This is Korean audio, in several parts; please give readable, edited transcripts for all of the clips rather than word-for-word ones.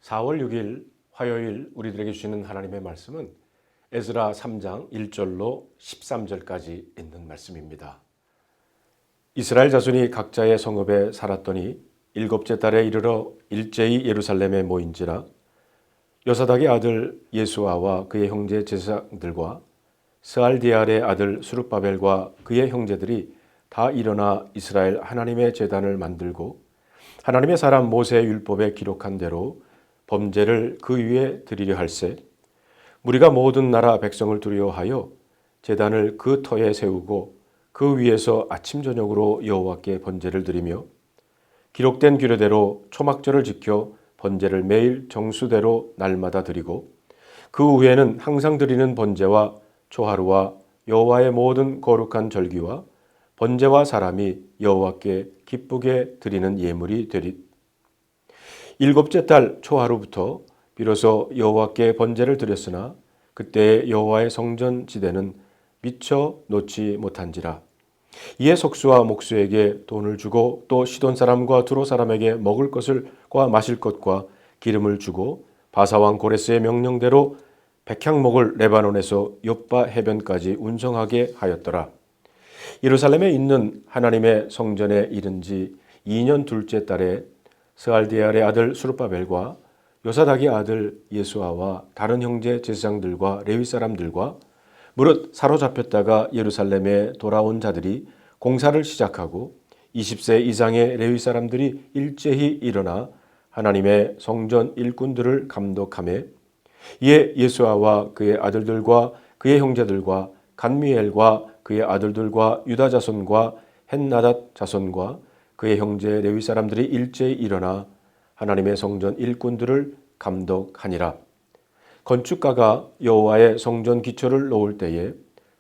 4월 6일 화요일 우리들에게 주시는 하나님의 말씀은 에스라 3장 1절로 13절까지 있는 말씀입니다. 이스라엘 자손이 각자의 성읍에 살았더니 일곱째 달에 이르러 일제히 예루살렘에 모인지라. 요사닥의 아들 예수아와 그의 형제 제사장들과 스알디알의 아들 수룹바벨과 그의 형제들이 다 일어나 이스라엘 하나님의 제단을 만들고 하나님의 사람 모세의 율법에 기록한 대로 범죄를 그 위에 드리려 할세. 무리가 모든 나라 백성을 두려워하여 제단을 그 터에 세우고 그 위에서 아침 저녁으로 여호와께 번제를 드리며 기록된 규례대로 초막절을 지켜 번제를 매일 정수대로 날마다 드리고 그 후에는 항상 드리는 번제와 초하루와 여호와의 모든 거룩한 절기와 번제와 사람이 여호와께 기쁘게 드리는 예물이 되리. 일곱째 달 초하루부터 비로소 여호와께 번제를 드렸으나 그때 여호와의 성전 지대는 미처 놓지 못한지라. 이에 석수와 목수에게 돈을 주고 또 시돈 사람과 두로 사람에게 먹을 것과 마실 것과 기름을 주고 바사왕 고레스의 명령대로 백향목을 레바논에서 욥바 해변까지 운송하게 하였더라. 예루살렘에 있는 하나님의 성전에 이른 지 2년 둘째 달에 스알디알의 아들 수룹바벨과 요사닥의 아들 예수아와 다른 형제 제사장들과 레위 사람들과 무릇 사로잡혔다가 예루살렘에 돌아온 자들이 공사를 시작하고 20세 이상의 레위 사람들이 일제히 일어나 하나님의 성전 일꾼들을 감독하며 이에 예수아와 그의 아들들과 그의 형제들과 간미엘과 그의 아들들과 유다 자손과 헨나닷 자손과 그의 형제 레위 사람들이 일제히 일어나 하나님의 성전 일꾼들을 감독하니라. 건축가가 여호와의 성전 기초를 놓을 때에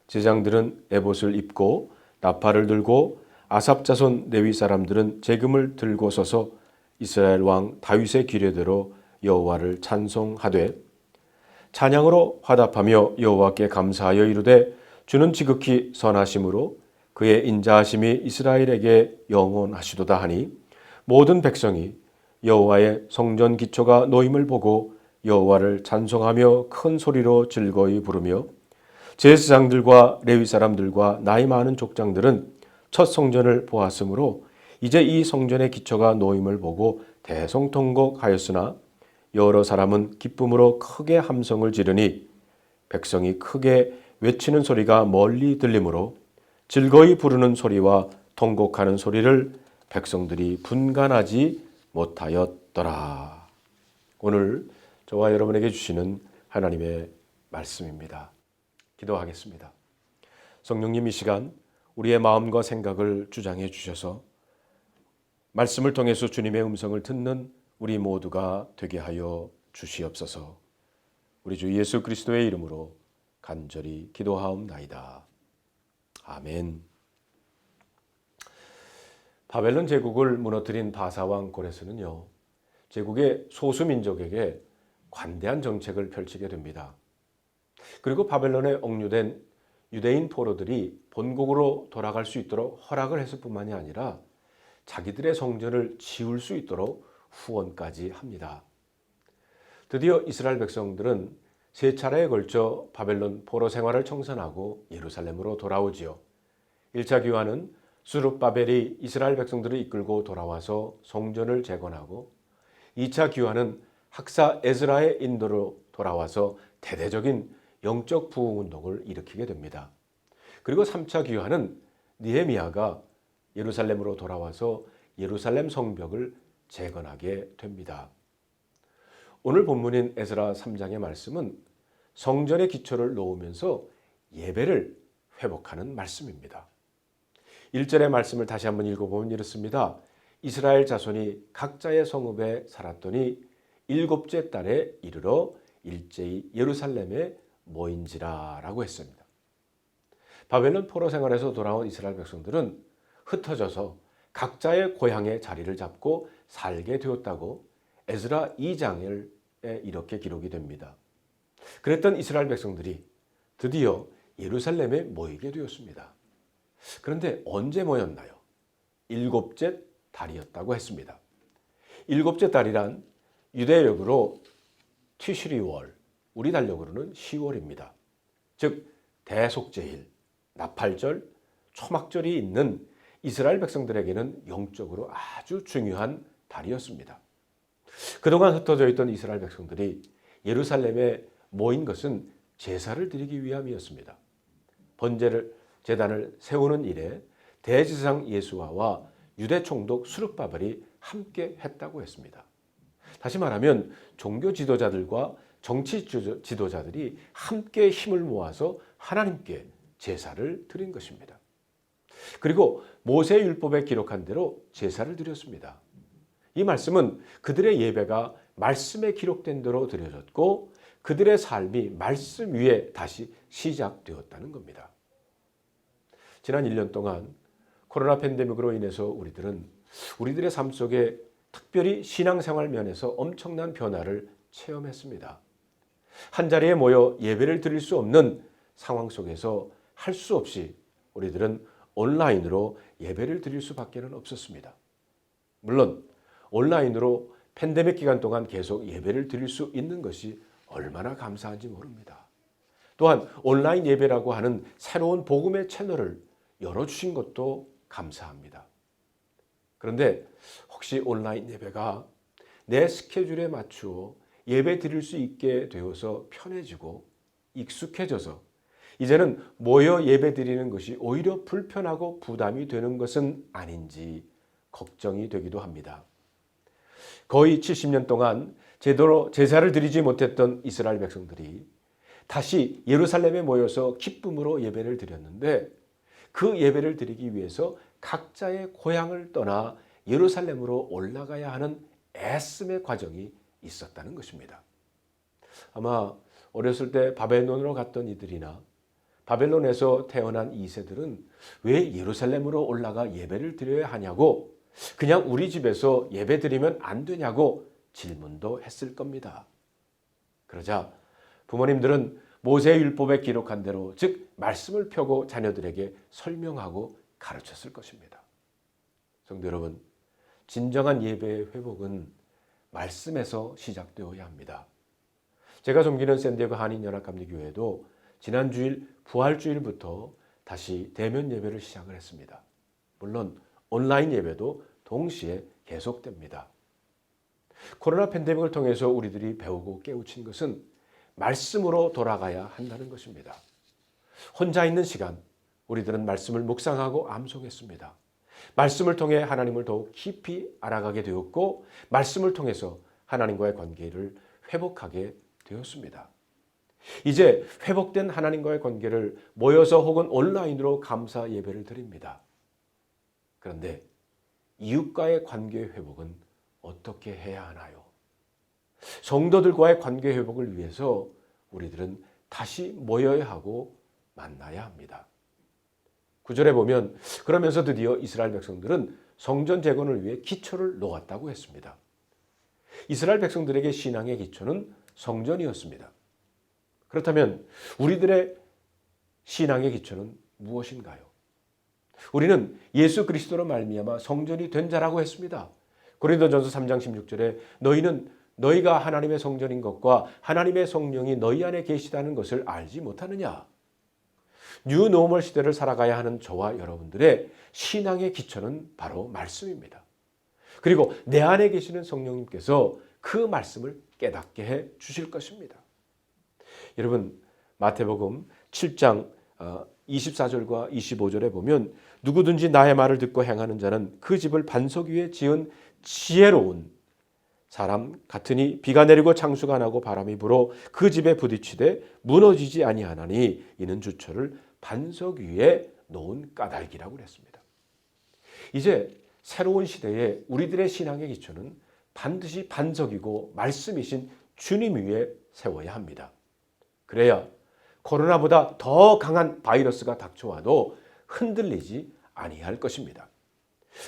제장들은 에봇을 입고 나팔을 들고 아삽 자손 레위 사람들은 제금을 들고 서서 이스라엘 왕 다윗의 규례대로 여호와를 찬송하되 찬양으로 화답하며 여호와께 감사하여 이르되 주는 지극히 선하심으로 그의 인자하심이 이스라엘에게 영원하시도다 하니 모든 백성이 여호와의 성전 기초가 놓임을 보고 여호와를 찬송하며 큰 소리로 즐거이 부르며 제사장들과 레위 사람들과 나이 많은 족장들은 첫 성전을 보았으므로 이제 이 성전의 기초가 놓임을 보고 대성통곡하였으나 여러 사람은 기쁨으로 크게 함성을 지르니 백성이 크게 외치는 소리가 멀리 들리므로 즐거이 부르는 소리와 통곡하는 소리를 백성들이 분간하지 못하였더라. 오늘 저와 여러분에게 주시는 하나님의 말씀입니다. 기도하겠습니다. 성령님, 이 시간 우리의 마음과 생각을 주장해 주셔서 말씀을 통해서 주님의 음성을 듣는 우리 모두가 되게 하여 주시옵소서. 우리 주 예수 그리스도의 이름으로 간절히 기도하옵나이다. 아멘. 바벨론 제국을 무너뜨린 바사왕 고레스는요, 제국의 소수민족에게 관대한 정책을 펼치게 됩니다. 그리고 바벨론에 억류된 유대인 포로들이 본국으로 돌아갈 수 있도록 허락을 했을 뿐만이 아니라 자기들의 성전을 지을 수 있도록 후원까지 합니다. 드디어 이스라엘 백성들은 세 차례에 걸쳐 바벨론 포로 생활을 청산하고 예루살렘으로 돌아오지요. 1차 귀환은 수룹바벨이 이스라엘 백성들을 이끌고 돌아와서 성전을 재건하고 2차 귀환은 학사 에스라의 인도로 돌아와서 대대적인 영적 부흥운동을 일으키게 됩니다. 그리고 3차 귀환은 느헤미야가 예루살렘으로 돌아와서 예루살렘 성벽을 재건하게 됩니다. 오늘 본문인 에스라 3장의 말씀은 성전의 기초를 놓으면서 예배를 회복하는 말씀입니다. 1절의 말씀을 다시 한번 읽어보면 이렇습니다. 이스라엘 자손이 각자의 성읍에 살았더니 일곱째 달에 이르러 일제히 예루살렘에 모인지라 라고 했습니다. 바벨론 포로 생활에서 돌아온 이스라엘 백성들은 흩어져서 각자의 고향에 자리를 잡고 살게 되었다고 에스라 2장에 이렇게 기록이 됩니다. 그랬던 이스라엘 백성들이 드디어 예루살렘에 모이게 되었습니다. 그런데 언제 모였나요? 일곱째 달이었다고 했습니다. 일곱째 달이란 유대력으로 티시리월, 우리 달력으로는 10월입니다. 즉 대속제일, 나팔절, 초막절이 있는 이스라엘 백성들에게는 영적으로 아주 중요한 달이었습니다. 그동안 흩어져 있던 이스라엘 백성들이 예루살렘에 모인 것은 제사를 드리기 위함이었습니다. 제단을 세우는 일에 대제사장 예수아와 유대 총독 수르바벨이 함께 했다고 했습니다. 다시 말하면 종교 지도자들과 정치 지도자들이 함께 힘을 모아서 하나님께 제사를 드린 것입니다. 그리고 모세율법에 기록한 대로 제사를 드렸습니다. 이 말씀은 그들의 예배가 말씀에 기록된 대로 드려졌고 그들의 삶이 말씀 위에 다시 시작되었다는 겁니다. 지난 1년 동안 코로나 팬데믹으로 인해서 우리들의 삶 속에 특별히 신앙생활 면에서 엄청난 변화를 체험했습니다. 한자리에 모여 예배를 드릴 수 없는 상황 속에서 할 수 없이 우리들은 온라인으로 예배를 드릴 수밖에 없었습니다. 물론 온라인으로 팬데믹 기간 동안 계속 예배를 드릴 수 있는 것이 얼마나 감사한지 모릅니다. 또한 온라인 예배라고 하는 새로운 복음의 채널을 열어주신 것도 감사합니다. 그런데 혹시 온라인 예배가 내 스케줄에 맞추어 예배 드릴 수 있게 되어서 편해지고 익숙해져서 이제는 모여 예배 드리는 것이 오히려 불편하고 부담이 되는 것은 아닌지 걱정이 되기도 합니다. 거의 70년 동안 제대로 제사를 드리지 못했던 이스라엘 백성들이 다시 예루살렘에 모여서 기쁨으로 예배를 드렸는데 그 예배를 드리기 위해서 각자의 고향을 떠나 예루살렘으로 올라가야 하는 애씀의 과정이 있었다는 것입니다. 아마 어렸을 때 바벨론으로 갔던 이들이나 바벨론에서 태어난 2세들은 왜 예루살렘으로 올라가 예배를 드려야 하냐고 그냥 우리 집에서 예배 드리면 안 되냐고 질문도 했을 겁니다. 그러자 부모님들은 모세율법에 기록한 대로 즉 말씀을 펴고 자녀들에게 설명하고 가르쳤을 것입니다. 성도 여러분, 진정한 예배의 회복은 말씀에서 시작되어야 합니다. 제가 섬기는 샌디에고 한인연합감리교회도 지난 주일 부활주일부터 다시 대면 예배를 시작을 했습니다. 물론 온라인 예배도 동시에 계속됩니다. 코로나 팬데믹을 통해서 우리들이 배우고 깨우친 것은 말씀으로 돌아가야 한다는 것입니다. 혼자 있는 시간 우리들은 말씀을 묵상하고 암송했습니다. 말씀을 통해 하나님을 더욱 깊이 알아가게 되었고 말씀을 통해서 하나님과의 관계를 회복하게 되었습니다. 이제 회복된 하나님과의 관계를 모여서 혹은 온라인으로 감사 예배를 드립니다. 그런데 이웃과의 관계 회복은 어떻게 해야 하나요? 성도들과의 관계 회복을 위해서 우리들은 다시 모여야 하고 만나야 합니다. 9절에 보면 그러면서 드디어 이스라엘 백성들은 성전 재건을 위해 기초를 놓았다고 했습니다. 이스라엘 백성들에게 신앙의 기초는 성전이었습니다. 그렇다면 우리들의 신앙의 기초는 무엇인가요? 우리는 예수 그리스도로 말미암아 성전이 된 자라고 했습니다. 고린도전서 3장 16절에 너희는 너희가 하나님의 성전인 것과 하나님의 성령이 너희 안에 계시다는 것을 알지 못하느냐? 뉴 노멀 시대를 살아가야 하는 저와 여러분들의 신앙의 기초는 바로 말씀입니다. 그리고 내 안에 계시는 성령님께서 그 말씀을 깨닫게 해 주실 것입니다. 여러분 마태복음 7장 24절과 25절에 보면 누구든지 나의 말을 듣고 행하는 자는 그 집을 반석 위에 지은 지혜로운 사람 같으니 비가 내리고 창수가 나고 바람이 불어 그 집에 부딪히되 무너지지 아니하나니 이는 주처를 반석 위에 놓은 까닭이라고 그랬습니다. 이제 새로운 시대에 우리들의 신앙의 기초는 반드시 반석이고 말씀이신 주님 위에 세워야 합니다. 그래야 코로나보다 더 강한 바이러스가 닥쳐와도 흔들리지 아니할 것입니다.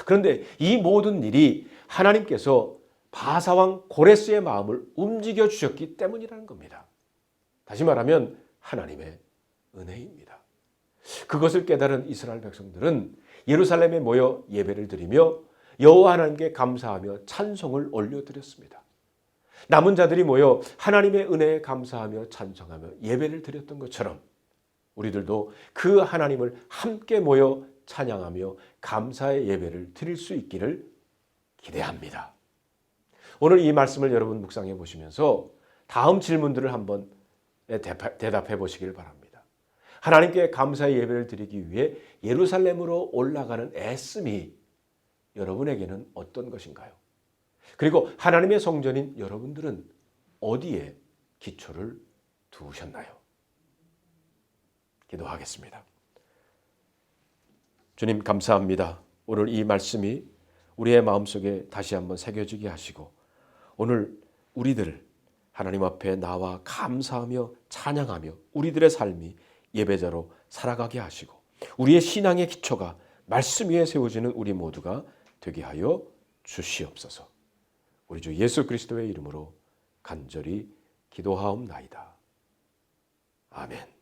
그런데 이 모든 일이 하나님께서 바사왕 고레스의 마음을 움직여 주셨기 때문이라는 겁니다. 다시 말하면 하나님의 은혜입니다. 그것을 깨달은 이스라엘 백성들은 예루살렘에 모여 예배를 드리며 여호와 하나님께 감사하며 찬송을 올려드렸습니다. 남은 자들이 모여 하나님의 은혜에 감사하며 찬송하며 예배를 드렸던 것처럼 우리들도 그 하나님을 함께 모여 찬양하며 감사의 예배를 드릴 수 있기를 기대합니다. 오늘 이 말씀을 여러분 묵상해 보시면서 다음 질문들을 한번 대답해 보시길 바랍니다. 하나님께 감사의 예배를 드리기 위해 예루살렘으로 올라가는 애씀이 여러분에게는 어떤 것인가요? 그리고 하나님의 성전인 여러분들은 어디에 기초를 두셨나요? 기도하겠습니다. 주님 감사합니다. 오늘 이 말씀이 우리의 마음속에 다시 한번 새겨지게 하시고 오늘 우리들 하나님 앞에 나와 감사하며 찬양하며 우리들의 삶이 예배자로 살아가게 하시고 우리의 신앙의 기초가 말씀 위에 세워지는 우리 모두가 되게 하여 주시옵소서. 우리 주 예수 그리스도의 이름으로 간절히 기도하옵나이다. 아멘.